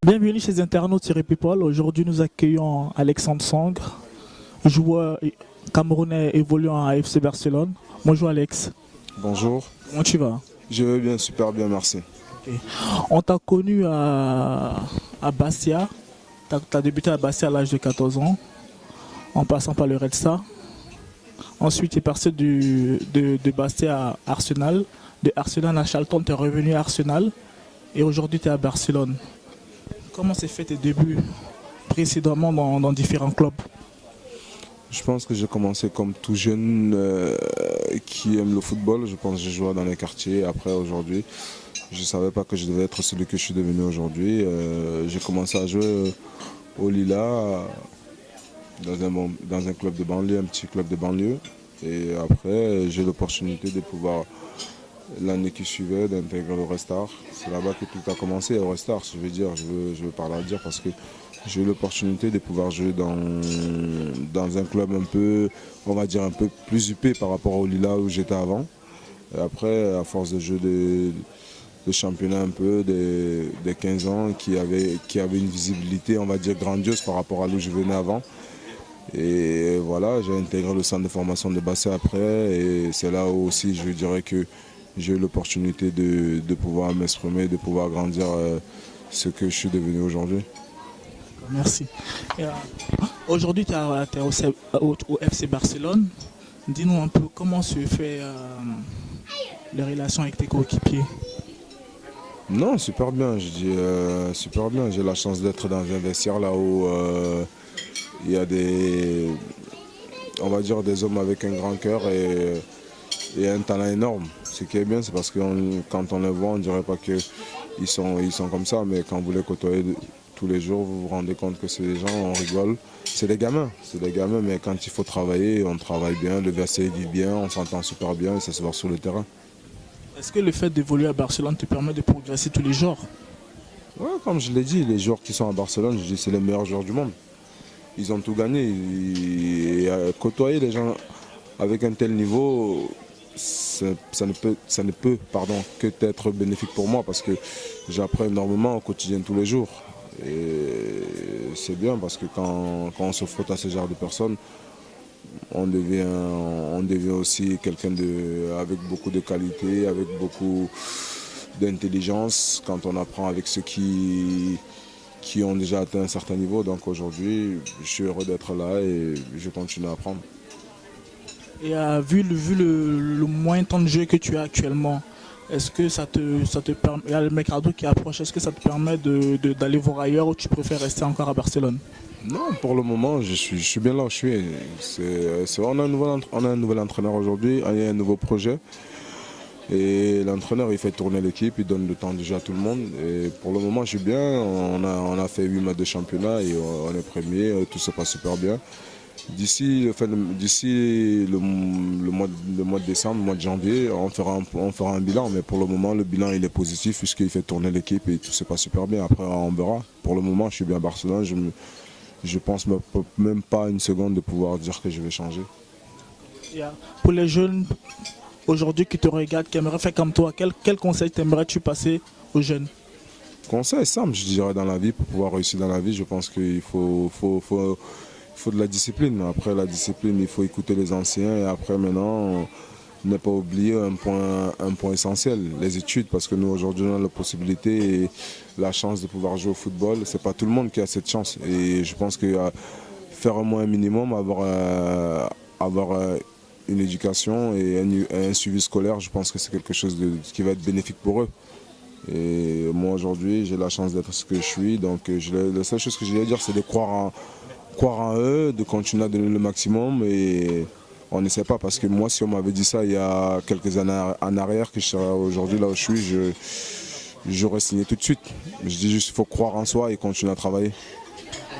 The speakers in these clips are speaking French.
Bienvenue chez Internautes sur People. Aujourd'hui, nous accueillons Alexandre Sangre, joueur camerounais évoluant à FC Barcelone. Bonjour Alex. Bonjour. Comment tu vas? Je vais bien, super bien, merci. Okay. On t'a connu à Bastia. Tu as débuté à Bastia à l'âge de 14 ans, en passant par le Red Star. Ensuite, tu es passé de Bastia à Arsenal. De Arsenal à Charlton, tu es revenu à Arsenal. Et aujourd'hui, tu es à Barcelone. Comment s'est fait tes débuts précédemment dans différents clubs? Je pense que j'ai commencé comme tout jeune qui aime le football. Je pense que j'ai joué dans les quartiers. Après, aujourd'hui, je ne savais pas que je devais être celui que je suis devenu aujourd'hui. J'ai commencé à jouer au Lila, dans un club de banlieue, un petit club de banlieue. Et après, j'ai eu l'opportunité de pouvoir, l'année qui suivait, d'intégrer le Restar. C'est là-bas que tout a commencé, au Restar, je veux par là dire, parce que j'ai eu l'opportunité de pouvoir jouer dans un club un peu, on va dire un peu plus huppé par rapport au Lila où j'étais avant. Et après, à force de jouer de championnat un peu des 15 ans, qui avait une visibilité, on va dire, grandiose par rapport à là où je venais avant. Et voilà, j'ai intégré le centre de formation de Bastia après, et c'est là où aussi je dirais que j'ai eu l'opportunité de pouvoir m'exprimer, de pouvoir grandir ce que je suis devenu aujourd'hui. Merci. Aujourd'hui, tu es au FC Barcelone. Dis-nous un peu comment se fait les relations avec tes coéquipiers. Non, super bien, je dis super bien. J'ai la chance d'être dans un vestiaire là où il y a on va dire des hommes avec un grand cœur et un talent énorme. Ce qui est bien, c'est parce que quand on les voit, on ne dirait pas qu'ils sont comme ça, mais quand vous les côtoyez tous les jours, vous vous rendez compte que c'est des gens, on rigole. C'est des gamins, mais quand il faut travailler, on travaille bien, le vestiaire vit bien, on s'entend super bien et ça se voit sur le terrain. Est-ce que le fait d'évoluer à Barcelone te permet de progresser tous les jours? Ouais, comme je l'ai dit, les joueurs qui sont à Barcelone, je dis c'est les meilleurs joueurs du monde. Ils ont tout gagné. Et côtoyer les gens avec un tel niveau, ça ne peut que être bénéfique pour moi parce que j'apprends énormément au quotidien tous les jours. Et c'est bien parce que quand on se frotte à ce genre de personnes, on devient aussi quelqu'un avec beaucoup de qualité, avec beaucoup d'intelligence quand on apprend avec ceux qui ont déjà atteint un certain niveau. Donc aujourd'hui, je suis heureux d'être là et je continue à apprendre. Et vu le moyen de temps de jeu que tu as actuellement, est-ce que ça te permet, il y a le mercato qui approche, est-ce que ça te permet d'aller voir ailleurs ou tu préfères rester encore à Barcelone? Non, pour le moment, je suis bien là où je suis. On a un nouvel entraîneur aujourd'hui, il y a un nouveau projet. Et l'entraîneur, il fait tourner l'équipe, il donne le temps déjà à tout le monde. Et pour le moment, je suis bien. On a fait 8 matchs de championnat et on est premier, tout se passe super bien. D'ici le mois de décembre, le mois de janvier, on fera un bilan. Mais pour le moment, le bilan il est positif puisqu'il fait tourner l'équipe et tout se passe super bien. Après, on verra. Pour le moment, je suis bien à Barcelone. Je pense même pas une seconde de pouvoir dire que je vais changer. Pour les jeunes aujourd'hui qui te regardent, qui aimeraient faire comme toi, quel conseil t'aimerais-tu passer aux jeunes? Conseil simple, je dirais, dans la vie. Pour pouvoir réussir dans la vie, je pense qu'il faut de la discipline. Après la discipline, il faut écouter les anciens. Et après, maintenant, ne pas oublier un point essentiel, les études. Parce que nous, aujourd'hui, on a la possibilité et la chance de pouvoir jouer au football. Ce n'est pas tout le monde qui a cette chance. Et je pense que faire au moins un minimum, avoir une éducation et un suivi scolaire, je pense que c'est quelque chose qui va être bénéfique pour eux. Et moi aujourd'hui, j'ai la chance d'être ce que je suis. Donc la seule chose que je vais dire, c'est de croire en eux, de continuer à donner le maximum. Et on ne sait pas, parce que moi, si on m'avait dit ça il y a quelques années en arrière, que je serais aujourd'hui là où je suis, j'aurais signé tout de suite. Je dis juste qu'il faut croire en soi et continuer à travailler.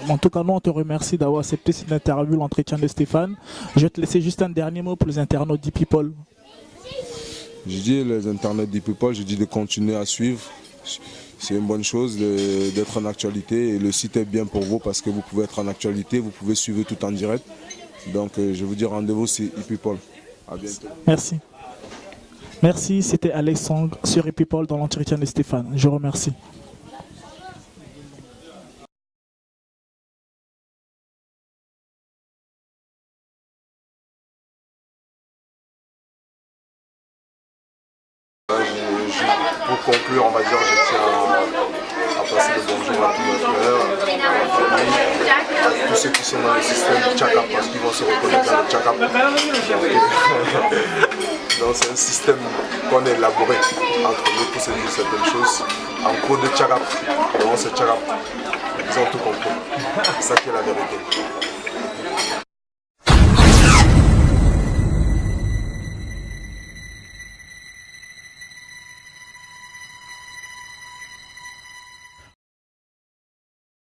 En tout cas, nous, on te remercie d'avoir accepté cette interview, l'entretien de Stéphane. Je vais te laisser juste un dernier mot pour les internautes d'e-People. Je dis les internautes d'e-People, je dis de continuer à suivre. C'est une bonne chose d'être en actualité et le site est bien pour vous parce que vous pouvez être en actualité, vous pouvez suivre tout en direct. Donc je vous dis rendez-vous sur e-People. À bientôt. Merci. Merci, c'était Alexandre sur e-People dans l'entretien de Stéphane. Je vous remercie. conclure, on va dire, je tiens à passer le bonjour à tous mes frères, à ma famille, à tous ceux qui sont dans le système du Tchakap, parce qu'ils vont se reconnaître dans le Tchakap. Donc c'est un système qu'on a élaboré entre nous pour se dire certaines choses. En cours de Tchakap, donc c'est Tchakap. Ils ont tout compris. C'est ça qui est la vérité.